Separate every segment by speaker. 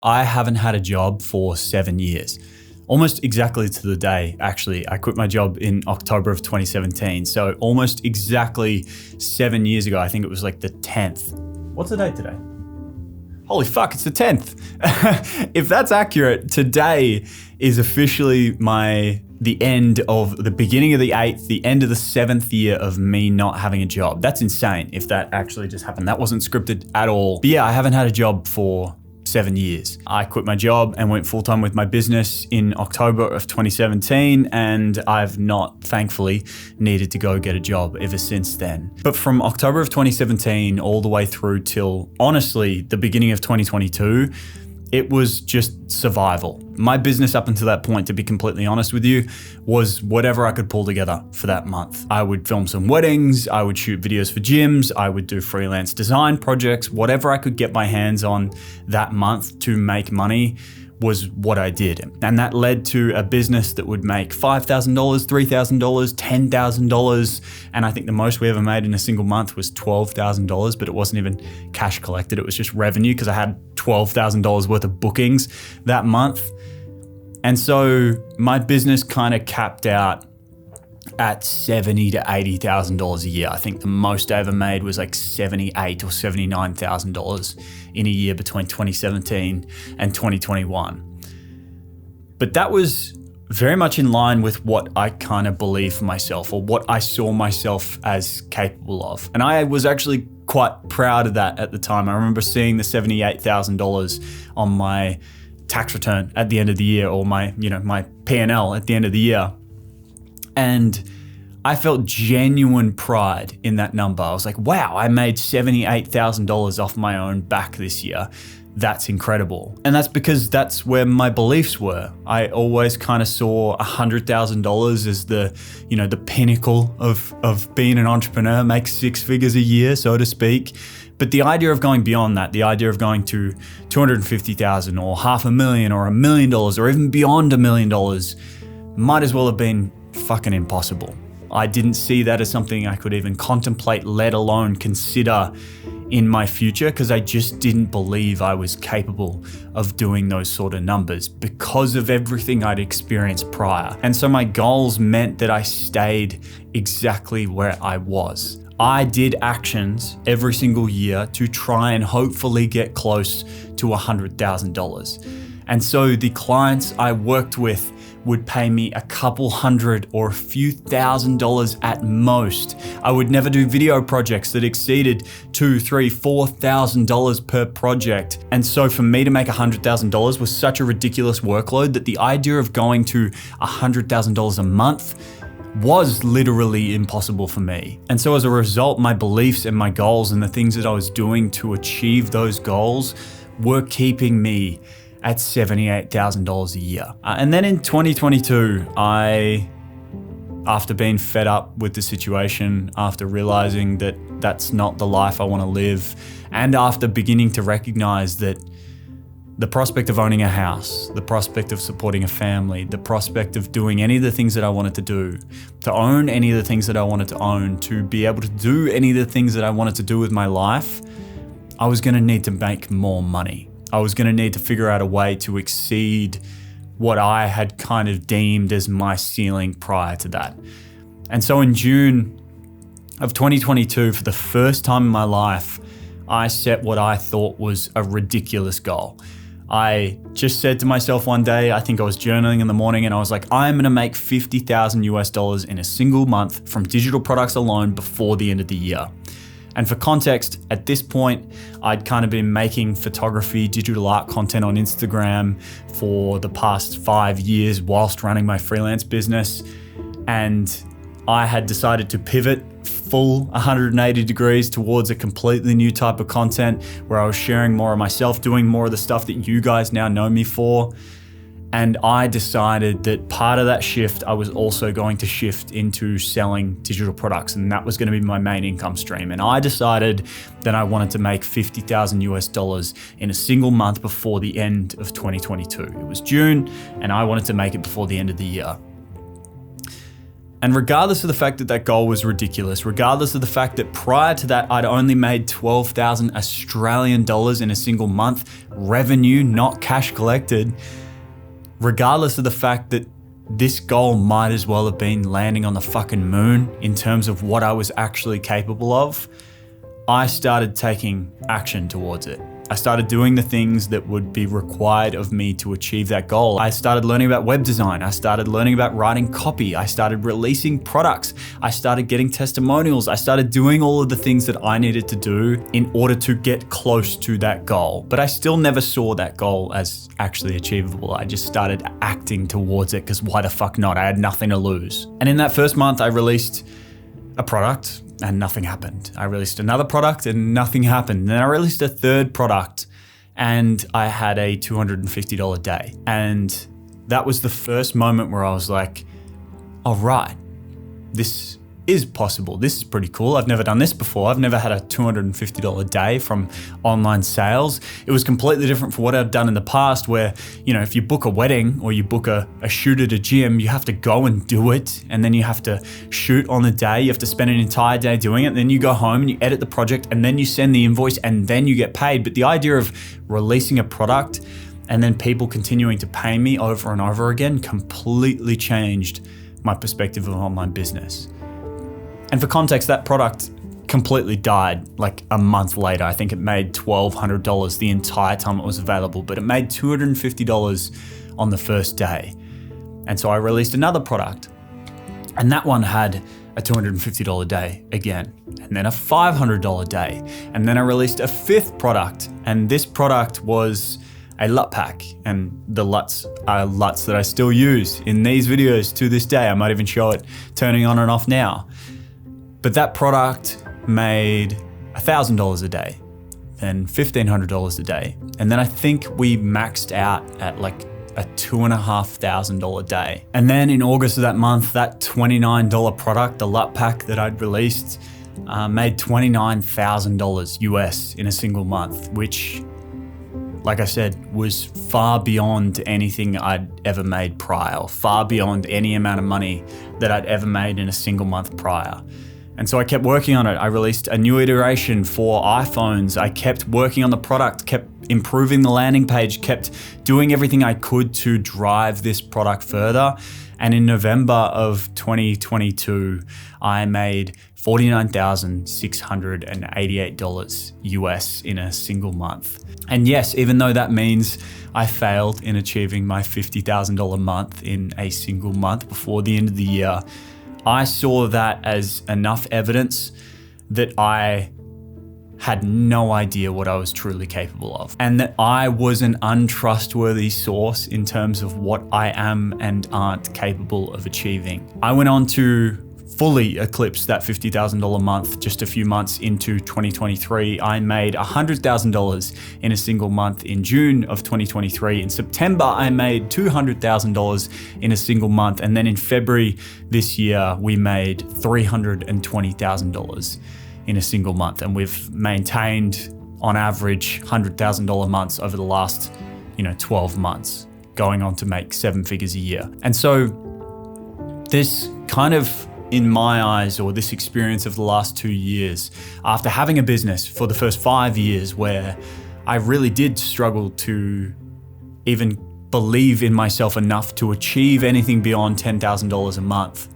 Speaker 1: I haven't had a job for 7 years. Almost exactly to the day, actually. I quit my job in October of 2017. So almost exactly 7 years ago. I think it was like the 10th. What's the date today? Holy fuck, it's the 10th. If that's accurate, today is officially the end of the beginning of the 8th, the end of the 7th year of me not having a job. That's insane if that actually just happened. That wasn't scripted at all. But yeah, I haven't had a job for 7 years. I quit my job and went full-time with my business in October of 2017, and I've not, thankfully, needed to go get a job ever since then. But from October of 2017 all the way through till, honestly, the beginning of 2022, it was just survival. My business up until that point, to be completely honest with you, was whatever I could pull together for that month. I would film some weddings, I would shoot videos for gyms, I would do freelance design projects, whatever I could get my hands on that month to make money was what I did. And that led to a business that would make $5,000, $3,000, $10,000. And I think the most we ever made in a single month was $12,000, but it wasn't even cash collected. It was just revenue because I had $12,000 worth of bookings that month. And so my business kind of capped out at $70,000 to $80,000 a year. I think the most I ever made was like $78,000 or $79,000 in a year between 2017 and 2021. But that was very much in line with what I kind of believed for myself, or what I saw myself as capable of. And I was actually quite proud of that at the time. I remember seeing the $78,000 on my tax return at the end of the year, or my P&L at the end of the year. And I felt genuine pride in that number. I was like, wow, I made $78,000 off my own back this year. That's incredible. And that's because that's where my beliefs were. I always kind of saw $100,000 as the pinnacle of being an entrepreneur, make 6 figures a year, so to speak. But the idea of going beyond that, the idea of going to $250,000 or $500,000 or $1 million or even beyond $1 million might as well have been fucking impossible. I didn't see that as something I could even contemplate, let alone consider in my future, because I just didn't believe I was capable of doing those sort of numbers because of everything I'd experienced prior. And so my goals meant that I stayed exactly where I was. I did actions every single year to try and hopefully get close to $100,000. And so the clients I worked with would pay me a couple hundred or a few $1,000s at most. I would never do video projects that exceeded $2,000, $3,000, $4,000 per project. And so for me to make $100,000 was such a ridiculous workload that the idea of going to $100,000 a month was literally impossible for me. And so as a result, my beliefs and my goals and the things that I was doing to achieve those goals were keeping me at $78,000 a year. And then in 2022, after being fed up with the situation, after realizing that that's not the life I want to live, and after beginning to recognize that the prospect of owning a house, the prospect of supporting a family, the prospect of doing any of the things that I wanted to do, to own any of the things that I wanted to own, to be able to do any of the things that I wanted to do with my life, I was going to need to make more money. I was going to need to figure out a way to exceed what I had kind of deemed as my ceiling prior to that. And so in June of 2022, for the first time in my life, I set what I thought was a ridiculous goal. I just said to myself one day, I think I was journaling in the morning, and I was like, I'm going to make $50,000 in a single month from digital products alone before the end of the year. And for context, at this point, I'd kind of been making photography, digital art content on Instagram for the past 5 years whilst running my freelance business. And I had decided to pivot full 180 degrees towards a completely new type of content where I was sharing more of myself, doing more of the stuff that you guys now know me for. And I decided that part of that shift, I was also going to shift into selling digital products, and that was going to be my main income stream. And I decided that I wanted to make $50,000 in a single month before the end of 2022. It was June, and I wanted to make it before the end of the year. And regardless of the fact that that goal was ridiculous, regardless of the fact that prior to that, I'd only made 12,000 Australian dollars in a single month, revenue, not cash collected, regardless of the fact that this goal might as well have been landing on the fucking moon in terms of what I was actually capable of, I started taking action towards it. I started doing the things that would be required of me to achieve that goal. I started learning about web design. I started learning about writing copy. I started releasing products. I started getting testimonials. I started doing all of the things that I needed to do in order to get close to that goal. But I still never saw that goal as actually achievable. I just started acting towards it because why the fuck not? I had nothing to lose. And in that first month, I released a product and nothing happened. I released another product and nothing happened. Then I released a third product and I had a $250 day. And that was the first moment where I was like, all right, this is possible. This is pretty cool. I've never done this before. I've never had a $250 day from online sales. It was completely different from what I'd done in the past where, you know, if you book a wedding or you book a shoot at a gym, you have to go and do it. And then you have to shoot on the day. You have to spend an entire day doing it. Then you go home and you edit the project and then you send the invoice and then you get paid. But the idea of releasing a product and then people continuing to pay me over and over again completely changed my perspective of online business. And for context, that product completely died like a month later. I think it made $1,200 the entire time it was available, but it made $250 on the first day. And so I released another product and that one had a $250 day again, and then a $500 day. And then I released a fifth product, and this product was a LUT pack, and the LUTs are LUTs that I still use in these videos to this day. I might even show it turning on and off now. But that product made $1,000 a day, then $1,500 a day. And then I think we maxed out at like a $2,500 day. And then in August of that month, that $29 product, the LUT pack that I'd released, made $29,000 US in a single month, which, like I said, was far beyond anything I'd ever made prior, far beyond any amount of money that I'd ever made in a single month prior. And so I kept working on it. I released a new iteration for iPhones. I kept working on the product, kept improving the landing page, kept doing everything I could to drive this product further. And in November of 2022, I made $49,688 US in a single month. And yes, even though that means I failed in achieving my $50,000 month in a single month before the end of the year, I saw that as enough evidence that I had no idea what I was truly capable of, and that I was an untrustworthy source in terms of what I am and aren't capable of achieving. I went on to fully eclipse that $50,000 month just a few months into 2023. I made $100,000 in a single month in June of 2023. In September, I made $200,000 in a single month. And then in February this year, we made $320,000 in a single month. And we've maintained on average $100,000 months over the last, 12 months, going on to make 7 figures a year. And so this kind of, in my eyes, or this experience of the last 2 years, after having a business for the first 5 years where I really did struggle to even believe in myself enough to achieve anything beyond $10,000 a month,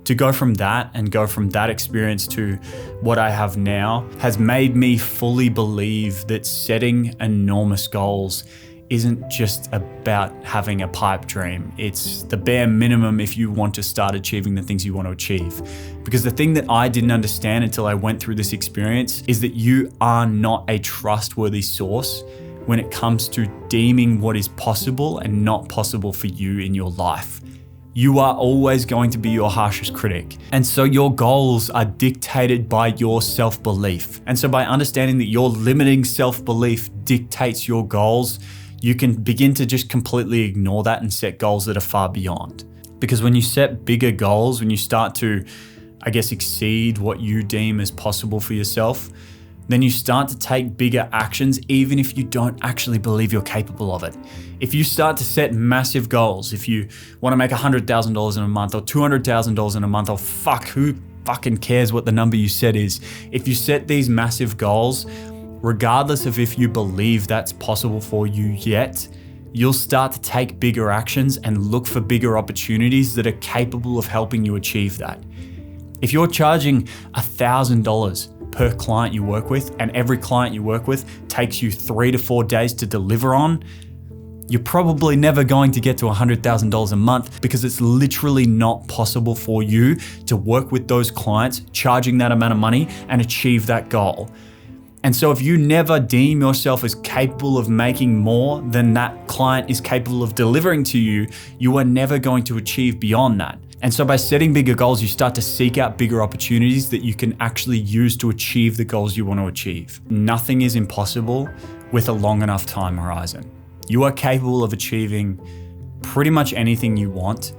Speaker 1: to go from that and go from that experience to what I have now has made me fully believe that setting enormous goals isn't just about having a pipe dream. It's the bare minimum if you want to start achieving the things you want to achieve. Because the thing that I didn't understand until I went through this experience is that you are not a trustworthy source when it comes to deeming what is possible and not possible for you in your life. You are always going to be your harshest critic. And so your goals are dictated by your self-belief. And so by understanding that your limiting self-belief dictates your goals, you can begin to just completely ignore that and set goals that are far beyond. Because when you set bigger goals, when you start to, exceed what you deem as possible for yourself, then you start to take bigger actions even if you don't actually believe you're capable of it. If you start to set massive goals, if you want to make $100,000 in a month or $200,000 in a month, or who fucking cares what the number you set is. If you set these massive goals, regardless of if you believe that's possible for you yet, you'll start to take bigger actions and look for bigger opportunities that are capable of helping you achieve that. If you're charging $1,000 per client you work with, and every client you work with takes you 3 to 4 days to deliver on, you're probably never going to get to $100,000 a month, because it's literally not possible for you to work with those clients charging that amount of money and achieve that goal. And so if you never deem yourself as capable of making more than that client is capable of delivering to you, you are never going to achieve beyond that. And so by setting bigger goals, you start to seek out bigger opportunities that you can actually use to achieve the goals you want to achieve. Nothing is impossible with a long enough time horizon. You are capable of achieving pretty much anything you want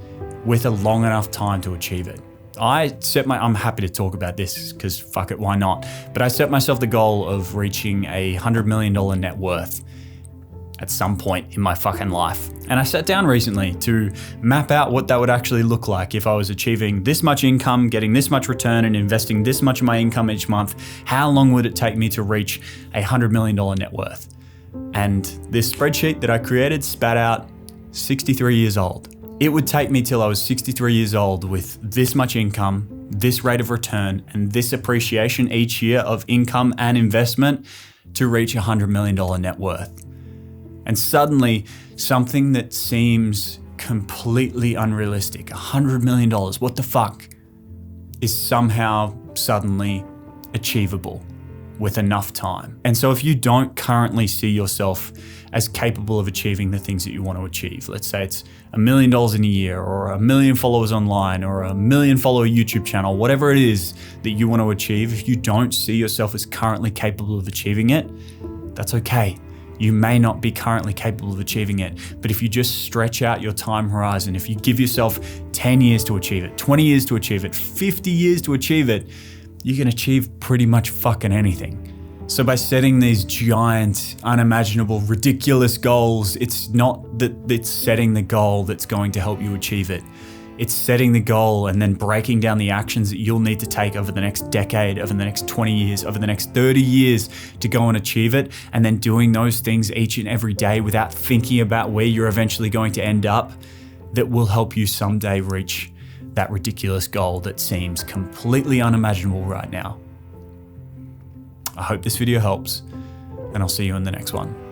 Speaker 1: with a long enough time to achieve it. I'm happy to talk about this because fuck it, why not? But I set myself the goal of reaching a $100 million net worth at some point in my fucking life. And I sat down recently to map out what that would actually look like if I was achieving this much income, getting this much return, and investing this much of my income each month. How long would it take me to reach a $100 million net worth? And this spreadsheet that I created spat out 63 years old. It would take me till I was 63 years old with this much income, this rate of return, and this appreciation each year of income and investment to reach a $100 million net worth. And suddenly, something that seems completely unrealistic, $100 million, what the fuck, is somehow suddenly achievable with enough time. And so if you don't currently see yourself as capable of achieving the things that you want to achieve, let's say it's $1 million in a year, or 1 million followers online, or 1 million follower YouTube channel, whatever it is that you want to achieve, if you don't see yourself as currently capable of achieving it, that's okay. You may not be currently capable of achieving it, but if you just stretch out your time horizon, if you give yourself 10 years to achieve it, 20 years to achieve it, 50 years to achieve it, you can achieve pretty much fucking anything. So by setting these giant, unimaginable, ridiculous goals, it's not that it's setting the goal that's going to help you achieve it. It's setting the goal and then breaking down the actions that you'll need to take over the next decade, over the next 20 years, over the next 30 years to go and achieve it, and then doing those things each and every day without thinking about where you're eventually going to end up, that will help you someday reach that ridiculous goal that seems completely unimaginable right now. I hope this video helps, and I'll see you in the next one.